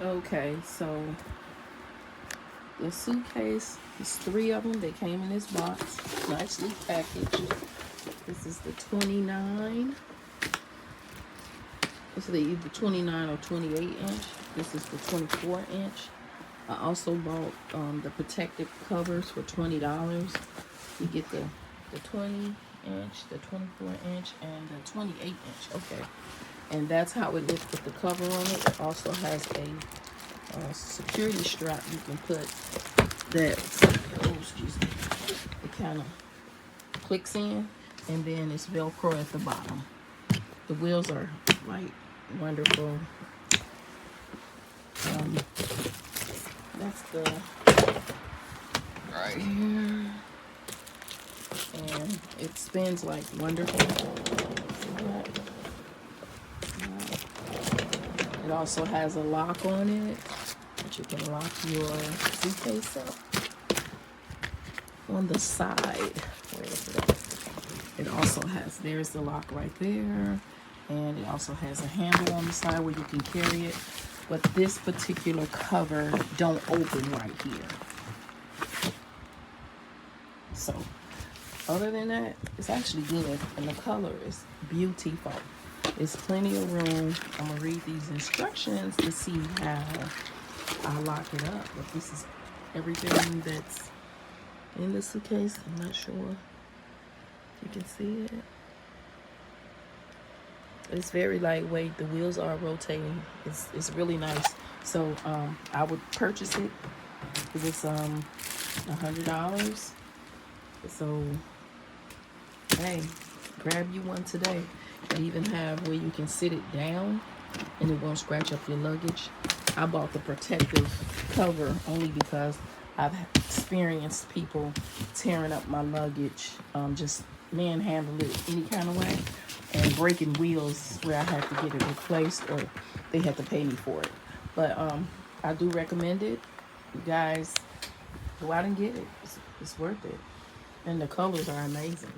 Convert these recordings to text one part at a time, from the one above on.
Okay, so the suitcase, there's 3 of them. They came in this box, nicely packaged. This is the 29. This is either 29 or 28 inch. This is the 24 inch. I also bought the protective covers for $20. You get the 20 inch, the 24 inch, and the 28 inch. Okay, and that's how it looks with the cover on it. It also has a security strap you can put that, oh, excuse me, it kind of clicks in, and then it's Velcro at the bottom. The wheels are like wonderful. That's the right here, and it spins like wonderful. It also has a lock on it that you can lock your suitcase up. On the side, where is it at? It also has, there's the lock right there, and it also has a handle on the side where you can carry it. But this particular cover don't open right here. So, other than that, it's actually good, and the color is beautiful. There's plenty of room. I'm gonna read these instructions to see how I lock it up. But this is everything that's in the suitcase. I'm not sure if you can see it. It's very lightweight. The wheels are rotating. It's really nice. So I would purchase it. It was $100. So hey, grab you one today. They even have where you can sit it down and it won't scratch up your luggage. I bought the protective cover only because I've experienced people tearing up my luggage, just manhandle it any kind of way, and breaking wheels where I had to get it replaced or they had to pay me for it. But I do recommend it. You guys, go out and get it. It's worth it. And the colors are amazing.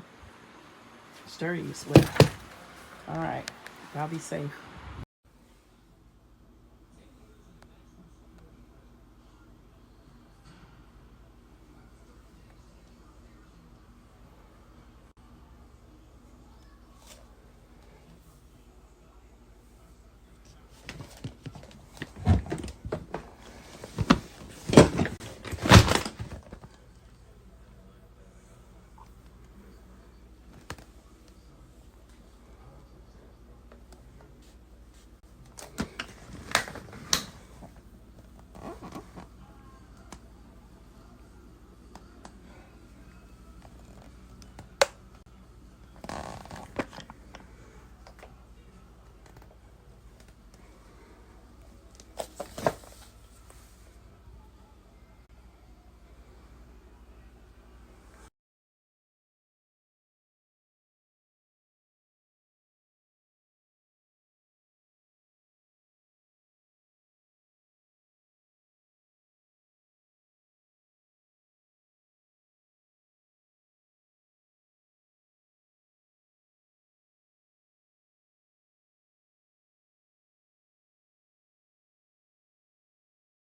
Sturdy as well. All right. Y'all be safe.